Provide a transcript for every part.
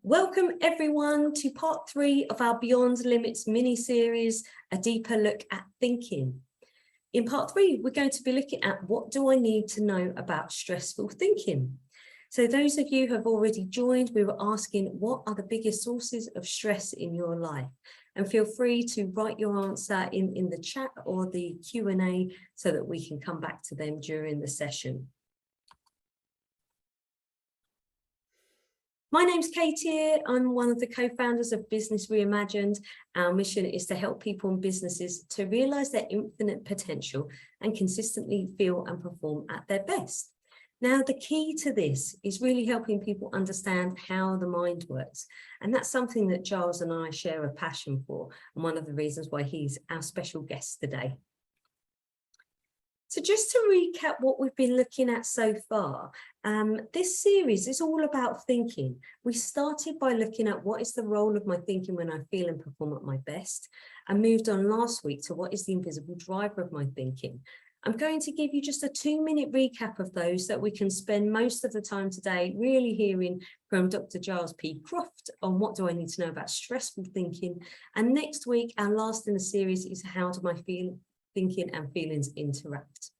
Welcome everyone to part 3 of our Beyond Limits mini-series, a deeper look at thinking. In part 3, we're going to be looking at what do I need to know about stressful thinking. So those of you who have already joined, we were asking what are the biggest sources of stress in your life? And feel free to write your answer in the chat or the Q&A so that we can come back to them during the session. My name's Katie. I'm one of the co-founders of Business Reimagined. Our mission is to help people and businesses to realise their infinite potential and consistently feel and perform at their best. Now, the key to this is really helping people understand how the mind works. And that's something that Giles and I share a passion for, and one of the reasons why he's our special guest today. So just to recap what we've been looking at so far, this series is all about thinking. We started by looking at what is the role of my thinking when I feel and perform at my best, and moved on last week to what is the invisible driver of my thinking. I'm going to give you just a 2-minute recap of those so that we can spend most of the time today really hearing from Dr. Giles P. Croft on what do I need to know about stressful thinking. And next week, our last in the series is how do my thinking and feelings interact.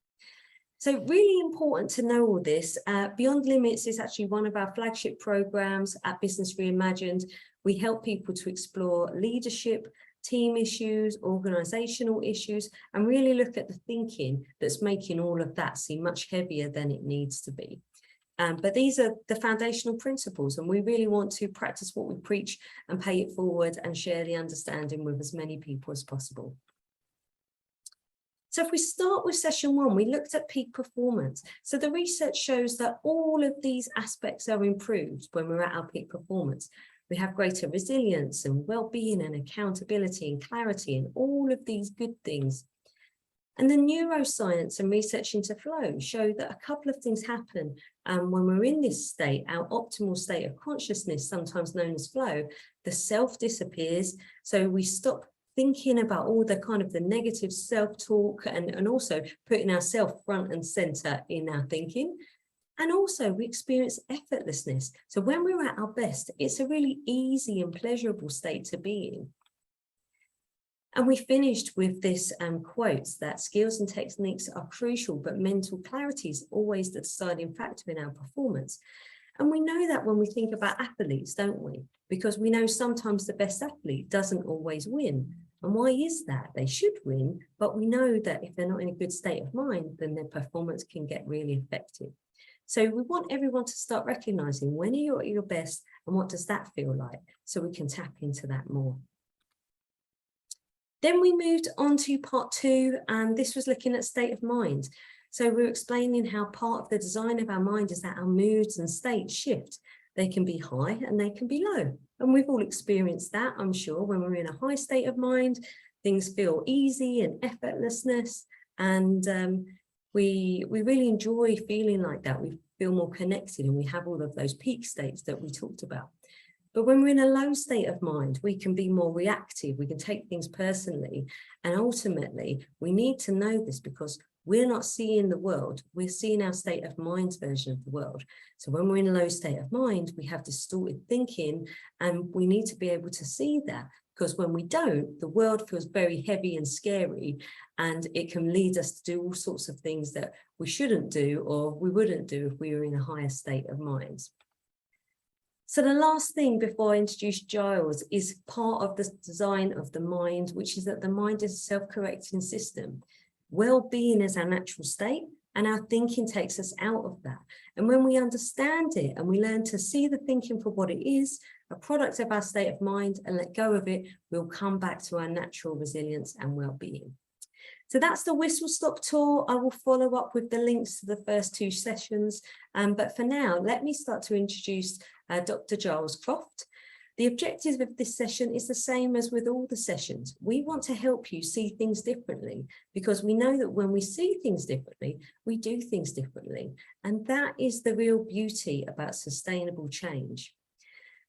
So really important to know all this. Beyond Limits is actually one of our flagship programs at Business Reimagined. We help people to explore leadership, team issues, organizational issues, and really look at the thinking that's making all of that seem much heavier than it needs to be. But these are the foundational principles, and we really want to practice what we preach and pay it forward and share the understanding with as many people as possible. So if we start with session 1, we looked at peak performance. So the research shows that all of these aspects are improved when we're at our peak performance. We have greater resilience and well-being and accountability and clarity and all of these good things. And the neuroscience and research into flow show that a couple of things happen when we're in this state, our optimal state of consciousness, sometimes known as flow. The self disappears, so we stop thinking about all the kind of the negative self-talk and also putting ourselves front and center in our thinking. And also we experience effortlessness. So when we're at our best, it's a really easy and pleasurable state to be in. And we finished with this quote that skills and techniques are crucial, but mental clarity is always the deciding factor in our performance. And we know that when we think about athletes, don't we? Because we know sometimes the best athlete doesn't always win. And why is that? They should win, but we know that if they're not in a good state of mind, then their performance can get really affected. So we want everyone to start recognizing when are you at your best and what does that feel like, so we can tap into that more. Then we moved on to part 2, and this was looking at state of mind. So we're explaining how part of the design of our mind is that our moods and states shift. They can be high and they can be low. And we've all experienced that, I'm sure, when we're in a high state of mind, things feel easy and effortlessness. And we really enjoy feeling like that. We feel more connected and we have all of those peak states that we talked about. But when we're in a low state of mind, we can be more reactive. We can take things personally. And ultimately, we need to know this because we're not seeing the world, we're seeing our state of mind's version of the world. So when we're in a low state of mind, we have distorted thinking, and we need to be able to see that, because when we don't, the world feels very heavy and scary, and it can lead us to do all sorts of things that we shouldn't do or we wouldn't do if we were in a higher state of mind. So the last thing before I introduce Giles is part of the design of the mind, which is that the mind is a self-correcting system. Well-being is our natural state, and our thinking takes us out of that. And when we understand it and we learn to see the thinking for what it is, a product of our state of mind, and let go of it, we'll come back to our natural resilience and well-being. So that's the whistle-stop tour. I will follow up with the links to the first 2 sessions. But for now, let me start to introduce Dr. Giles Croft. The objective of this session is the same as with all the sessions. We want to help you see things differently, because we know that when we see things differently, we do things differently. And that is the real beauty about sustainable change.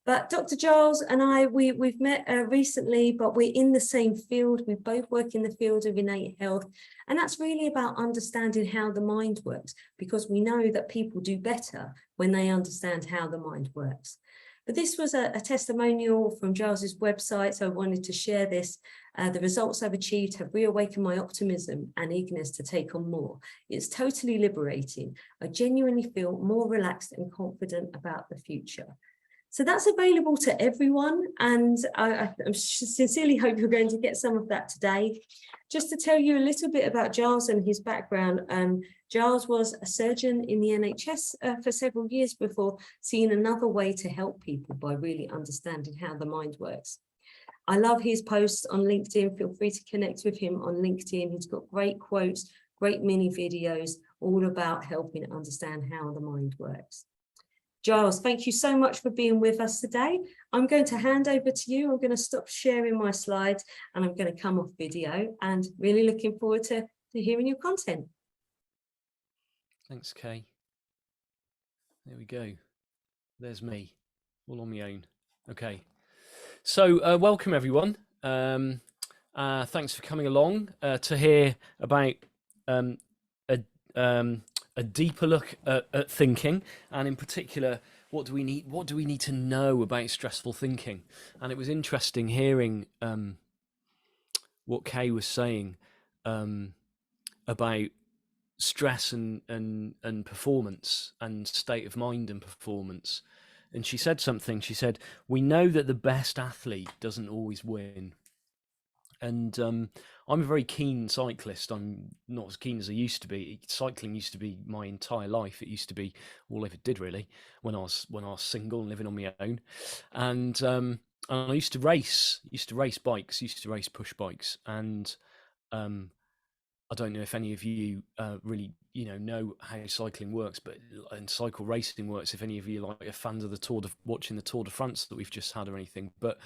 But Dr. Giles and I, we've met recently, but we're in the same field. We both work in the field of innate health. And that's really about understanding how the mind works, because we know that people do better when they understand how the mind works. But this was a testimonial from Giles's website, so I wanted to share this. The results I've achieved have reawakened my optimism and eagerness to take on more. It's totally liberating. I genuinely feel more relaxed and confident about the future. So that's available to everyone, and I sincerely hope you're going to get some of that today. Just to tell you a little bit about Giles and his background, Giles was a surgeon in the NHS for several years before seeing another way to help people by really understanding how the mind works. I love his posts on LinkedIn. Feel free to connect with him on LinkedIn. He's got great quotes, great mini videos, all about helping understand how the mind works. Giles, thank you so much for being with us today. I'm going to hand over to you. I'm going to stop sharing my slides and I'm going to come off video, and really looking forward to hearing your content. Thanks, Kay. There we go. There's me, all on my own. Okay. So welcome, everyone. Thanks for coming along to hear about a deeper look at thinking, and in particular, what do we need to know about stressful thinking. And it was interesting hearing what Kay was saying about stress and performance and state of mind and performance. And she said something. She said, we know that the best athlete doesn't always win. And I'm a very keen cyclist. I'm not as keen as I used to be. Cycling used to be my entire life. It used to be all I ever did, really, when I was single and living on my own. And I used to race bikes, used to race push bikes. And I don't know if any of you really, know how cycling works, and cycle racing works. If any of you are fans of watching the Tour de France that we've just had or anything, but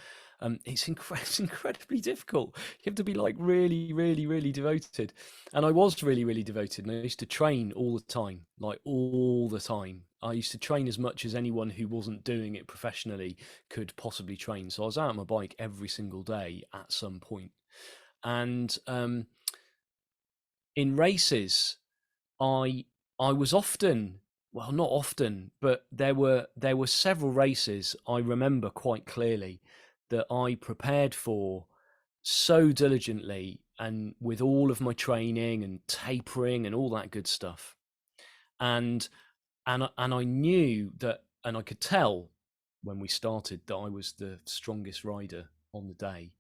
it's incredibly difficult. You have to be really, really, really devoted. And I was really, really devoted. And I used to train all the time, all the time. I used to train as much as anyone who wasn't doing it professionally could possibly train. So I was out on my bike every single day at some point. And in races, I was often, well, not often, but there were several races I remember quite clearly that I prepared for so diligently and with all of my training and tapering and all that good stuff. And I knew that, and I could tell when we started that I was the strongest rider on the day.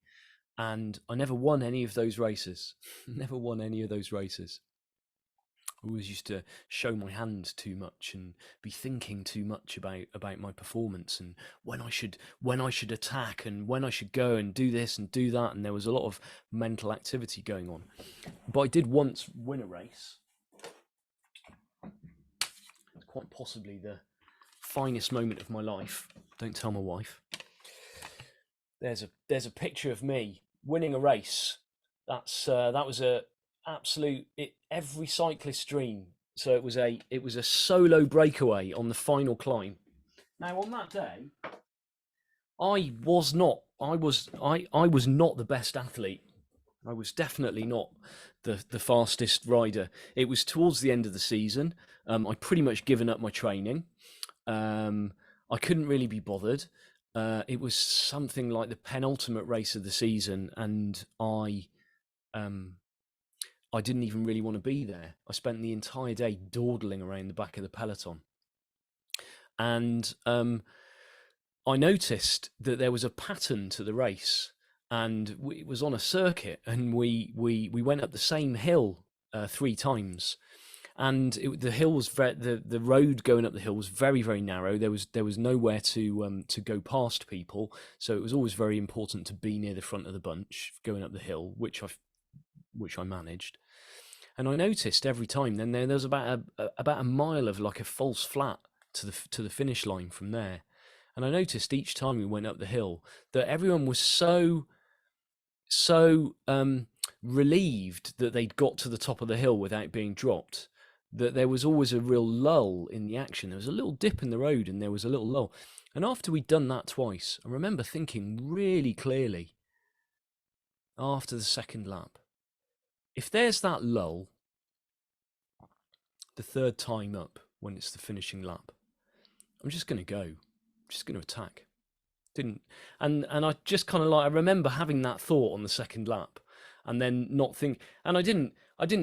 And I never won any of those races. Never won any of those races. I always used to show my hand too much and be thinking too much about my performance and when I should attack and when I should go and do this and do that, and there was a lot of mental activity going on. But I did once win a race. It's quite possibly the finest moment of my life. Don't tell my wife. There's a picture of me winning a race. That was a absolute every cyclist's dream. So it was a solo breakaway on the final climb. Now on that day, I was not the best athlete. I was definitely not the fastest rider. It was towards the end of the season. I'd pretty much given up my training. I couldn't really be bothered. It was something like the penultimate race of the season, and I didn't even really want to be there. I spent the entire day dawdling around the back of the peloton. And I noticed that there was a pattern to the race, and it was on a circuit, and we went up the same hill 3 times. And the hill was the road going up the hill was very, very narrow. There was nowhere to go past people, so it was always very important to be near the front of the bunch going up the hill, which I managed. And I noticed every time. Then there was about a mile of like a false flat to the finish line from there. And I noticed each time we went up the hill that everyone was so relieved that they'd got to the top of the hill without being dropped, that there was always a real lull in the action. There was a little dip in the road and there was a little lull. And after we'd done that twice, I remember thinking really clearly after the second lap, if there's that lull the third time up when it's the finishing lap, I'm just going to go. I'm just going to attack. Didn't. And I just kind of like, I remember having that thought on the second lap, and then not think, and I didn't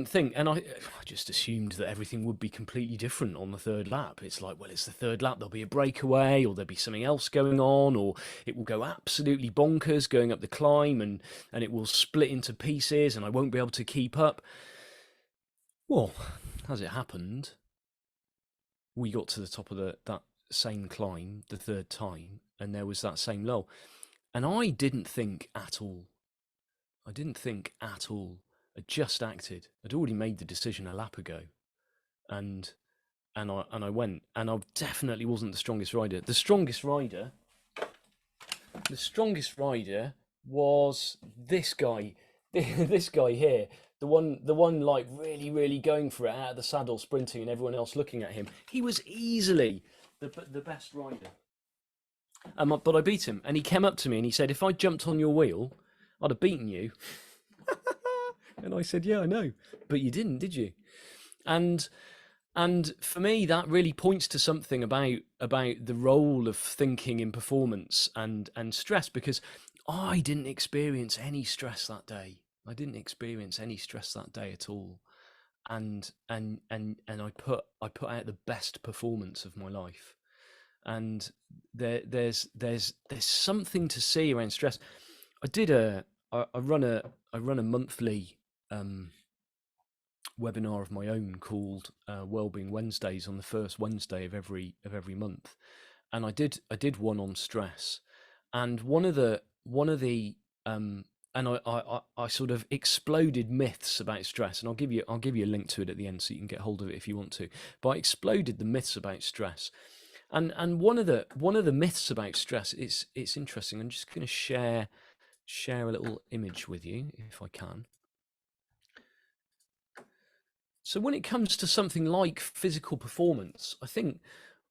think, and I just assumed that everything would be completely different on the third lap. It's like, well, it's the third lap, there'll be a breakaway, or there'll be something else going on, or it will go absolutely bonkers going up the climb, and it will split into pieces, and I won't be able to keep up. Well, as it happened, we got to the top of that same climb the third time, and there was that same lull. And I didn't think at all. I didn't think at all. I just acted. I'd already made the decision a lap ago, and I went, and I definitely wasn't the strongest rider. The strongest rider was this guy, this guy here, the one like really, really going for it out of the saddle, sprinting, and everyone else looking at him. He was easily the best rider. But I beat him, and he came up to me and he said, "If I jumped on your wheel, I'd have beaten you." And I said, "Yeah, I know, but you didn't, did you?" And and for me, that really points to something about the role of thinking in performance and stress, because I didn't experience any stress that day. I didn't experience any stress that day at all, and I put out the best performance of my life. And there's something to see around stress. I did a I run a monthly um, webinar of my own called Wellbeing Wednesdays on the first Wednesday of every month, and I did one on stress, and one of the and I sort of exploded myths about stress, and I'll give you a link to it at the end so you can get hold of it if you want to. But I exploded the myths about stress, and one of the myths about stress is, it's interesting. I'm just going to share a little image with you if I can. So when it comes to something like physical performance, I think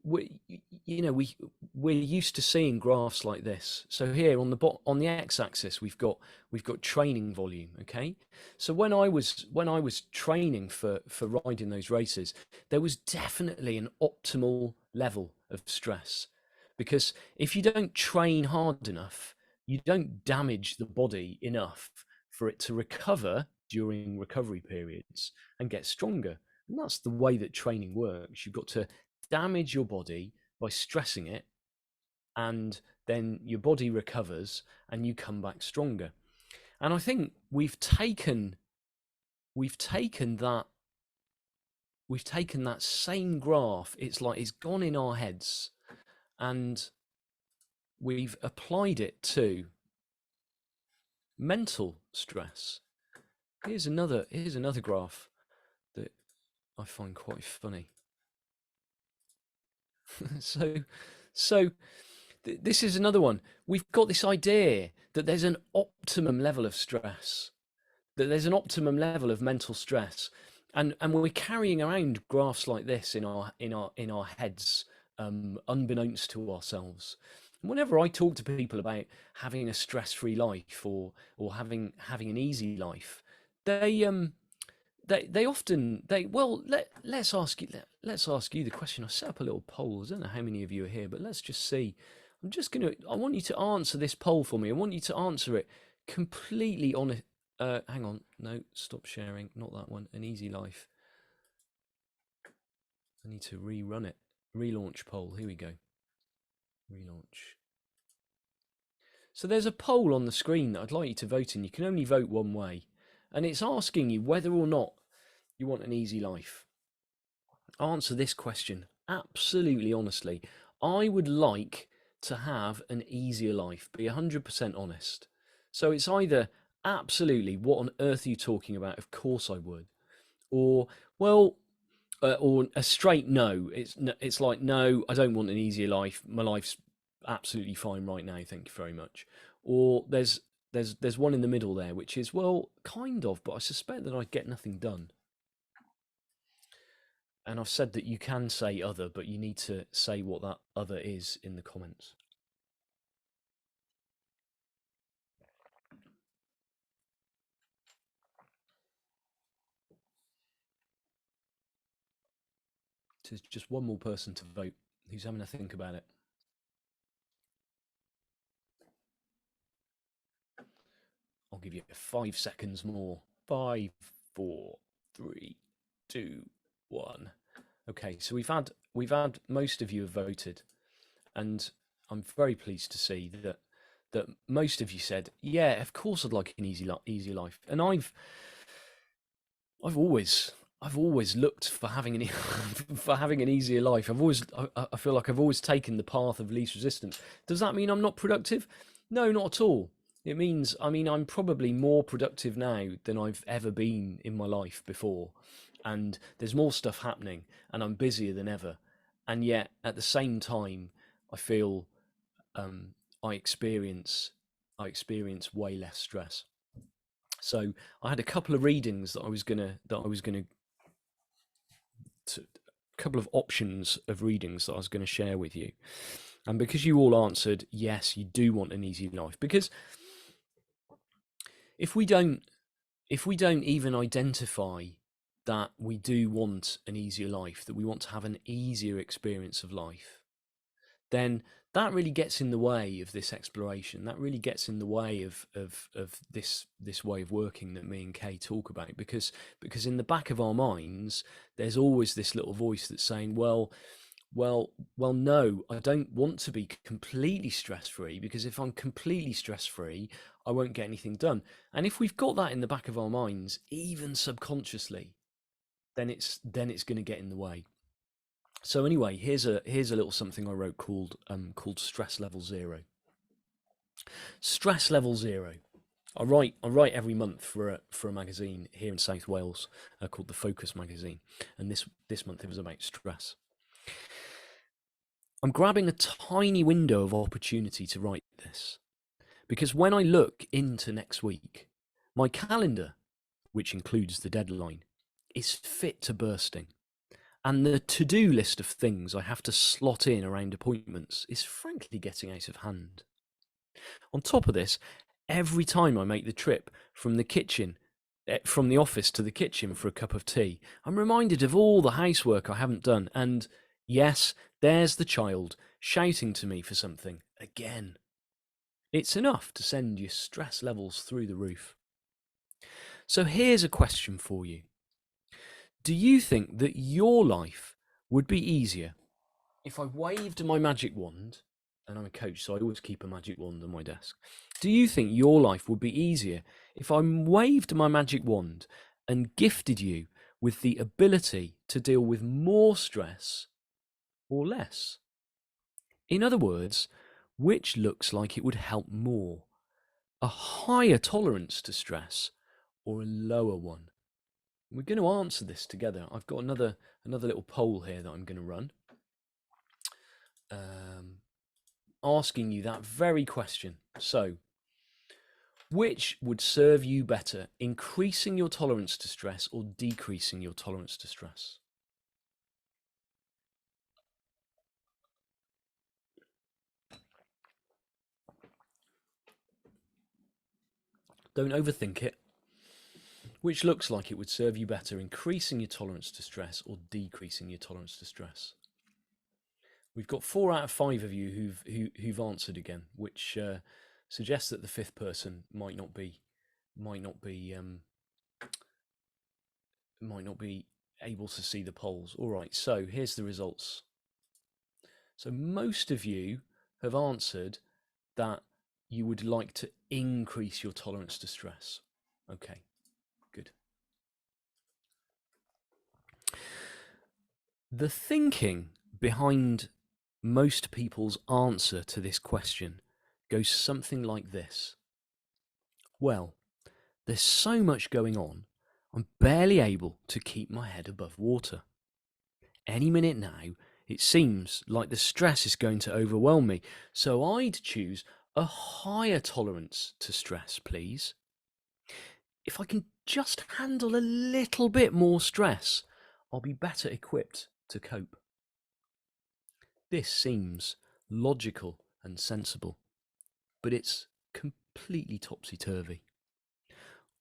we you know we're used to seeing graphs like this. So here on the x-axis we've got training volume. Okay, so when I was training for riding those races, there was definitely an optimal level of stress, because if you don't train hard enough, you don't damage the body enough for it to recover during recovery periods and get stronger. And that's the way that training works. You've got to damage your body by stressing it, and then your body recovers and you come back stronger. And I think we've taken that same graph. It's like it's gone in our heads, and we've applied it to mental stress. Here's another graph that I find quite funny. so so this is another one. We've got this idea that there's an optimum level of stress, that there's an optimum level of mental stress, and we're carrying around graphs like this in our heads, unbeknownst to ourselves. And whenever I talk to people about having a stress-free life, or having an easy life, they they often they well let's ask you the question. I set up a little poll. I don't know how many of you are here, but let's just see. I want you to answer this poll for me. I want you to answer it completely honest. Hang on, no, stop sharing, not that one. An easy life. I need to rerun it. Relaunch poll. Here we go. Relaunch. So there's a poll on the screen that I'd like you to vote in. You can only vote one way, and it's asking you whether or not you want an easy life. Answer this question absolutely honestly. I would like to have an easier life. Be 100% honest. So it's either absolutely, what on earth are you talking about? Of course I would. Or, well, or a straight no. It's like, no, I don't want an easier life. My life's absolutely fine right now. Thank you very much. Or there's one in the middle there, which is, well, kind of, but I suspect that I'd get nothing done. And I've said that you can say other, but you need to say what that other is in the comments. There's just one more person to vote who's having a think about it. I'll give you 5 seconds more. 5, 4, 3, 2, 1. Okay, so we've had most of you have voted, and I'm very pleased to see that most of you said, yeah, of course I'd like an easy life. And I've always looked for having an for having an easier life. I feel like I've always taken the path of least resistance. Does that mean I'm not productive? No, not at all. It means, I'm probably more productive now than I've ever been in my life before, and there's more stuff happening, and I'm busier than ever. And yet, at the same time, I feel I experience way less stress. So I had a couple of readings that I was gonna a couple of options of readings that I was going to share with you. And because you all answered yes, you do want an easy life, because if we don't even identify that we do want an easier life, that we want to have an easier experience of life, then that really gets in the way of this exploration. That really gets in the way of this way of working that me and Kay talk about, because in the back of our minds, there's always this little voice that's saying, well, no, I don't want to be completely stress-free, because if I'm completely stress-free, I won't get anything done. And if we've got that in the back of our minds, even subconsciously, then it's going to get in the way. So anyway, here's a little something I wrote called Stress Level Zero. Stress Level Zero. I write every month for a magazine here in South Wales called the Focus magazine, and this month it was about stress. I'm grabbing a tiny window of opportunity to write this, because when I look into next week, my calendar, which includes the deadline, is fit to bursting. And the to-do list of things I have to slot in around appointments is frankly getting out of hand. On top of this, every time I make the trip from the office to the kitchen for a cup of tea, I'm reminded of all the housework I haven't done. And yes, there's the child shouting to me for something again. It's enough to send your stress levels through the roof. So here's a question for you. Do you think that your life would be easier if I waved my magic wand, and I'm a coach, so I always keep a magic wand on my desk. Do you think your life would be easier if I waved my magic wand and gifted you with the ability to deal with more stress or less? In other words, which looks like it would help more? A higher tolerance to stress or a lower one? We're going to answer this together. I've got another little poll here that I'm going to run, asking you that very question. So, which would serve you better, increasing your tolerance to stress or decreasing your tolerance to stress? Don't overthink it. Which looks like it would serve you better, increasing your tolerance to stress or decreasing your tolerance to stress? We've got 4 out of 5 of you who've answered again, which suggests that the 5th person might not be able to see the polls. All right, so here's the results. So most of you have answered that you would like to increase your tolerance to stress. Okay, good. The thinking behind most people's answer to this question goes something like this. Well, there's so much going on, I'm barely able to keep my head above water. Any minute now, it seems like the stress is going to overwhelm me, so I'd choose a higher tolerance to stress, please. If I can just handle a little bit more stress, I'll be better equipped to cope. This seems logical and sensible, but it's completely topsy-turvy.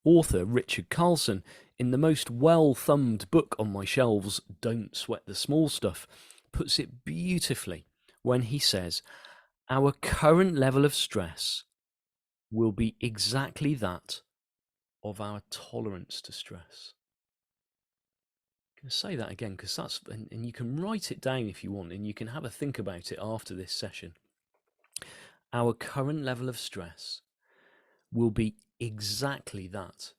Author Richard Carlson, in the most well-thumbed book on my shelves, Don't Sweat the Small Stuff, puts it beautifully when he says, our current level of stress will be exactly that of our tolerance to stress. I'm going to say that again because that's, and you can write it down if you want, and you can have a think about it after this session. Our current level of stress will be exactly that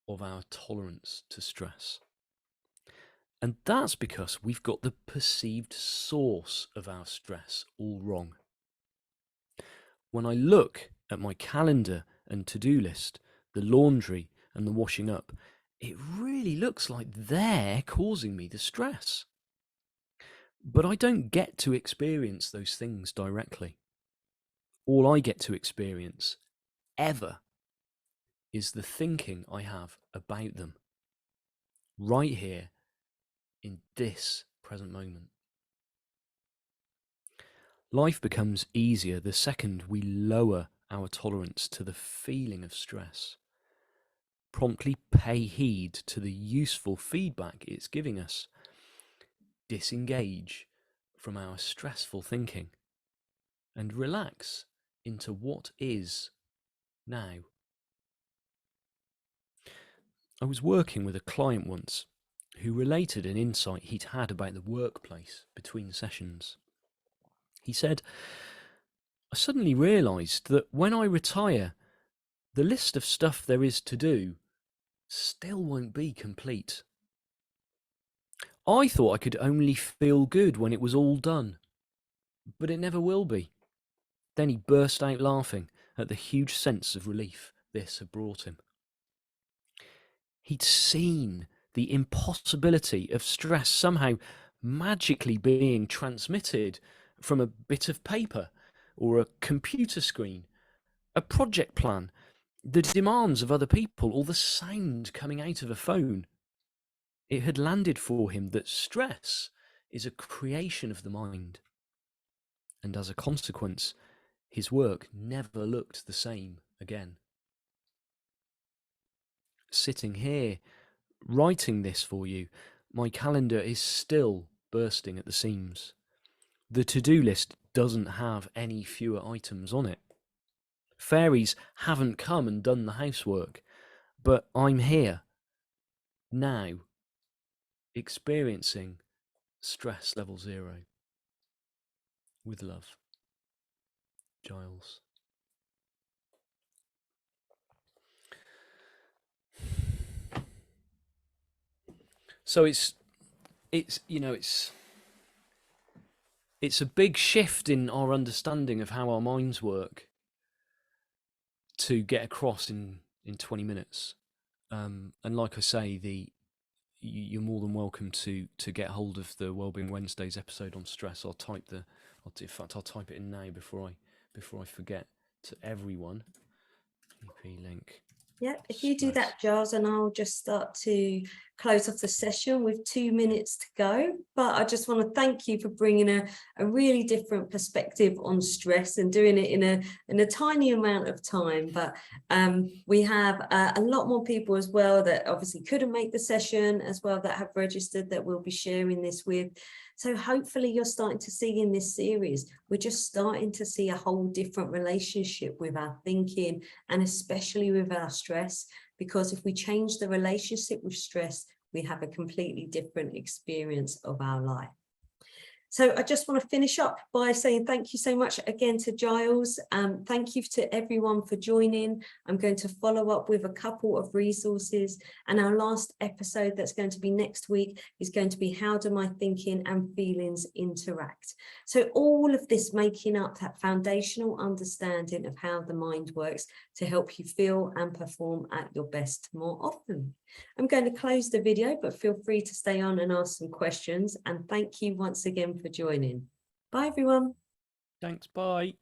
of our tolerance to stress. And that's because we've got the perceived source of our stress all wrong. When I look at my calendar and to-do list, the laundry and the washing up, it really looks like they're causing me the stress. But I don't get to experience those things directly. All I get to experience, ever, is the thinking I have about them, right here in this present moment. Life becomes easier the second we lower our tolerance to the feeling of stress. Promptly pay heed to the useful feedback it's giving us. Disengage from our stressful thinking and relax into what is now. I was working with a client once who related an insight he'd had about the workplace between sessions. He said, I suddenly realised that when I retire, the list of stuff there is to do still won't be complete. I thought I could only feel good when it was all done, but it never will be. Then he burst out laughing at the huge sense of relief this had brought him. He'd seen the impossibility of stress somehow magically being transmitted from a bit of paper or a computer screen, a project plan, the demands of other people, or the sound coming out of a phone. It had landed for him that stress is a creation of the mind. And as a consequence, his work never looked the same again. Sitting here, writing this for you, my calendar is still bursting at the seams. The to-do list doesn't have any fewer items on it. Fairies haven't come and done the housework, but I'm here, now, experiencing stress level 0. With love, Giles. So it's a big shift in our understanding of how our minds work to get across in 20 minutes. And like I say, you're more than welcome to get hold of the Wellbeing Wednesdays episode on stress. I'll type it in now before I forget to everyone. EP link. Yeah, if you do that, Giles, and I'll just start to close off the session with 2 minutes to go. But I just want to thank you for bringing a really different perspective on stress and doing it in a tiny amount of time. But we have a lot more people as well that obviously couldn't make the session as well that have registered that we'll be sharing this with. So hopefully you're starting to see in this series, we're just starting to see a whole different relationship with our thinking and especially with our stress, because if we change the relationship with stress, we have a completely different experience of our life. So I just want to finish up by saying thank you so much again to Giles. Thank you to everyone for joining. I'm going to follow up with a couple of resources, and our last episode that's going to be next week is going to be how do my thinking and feelings interact. So all of this making up that foundational understanding of how the mind works to help you feel and perform at your best more often. I'm going to close the video, but feel free to stay on and ask some questions. And thank you once again for joining. Bye, everyone. Thanks, bye.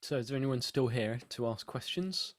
So is there anyone still here to ask questions?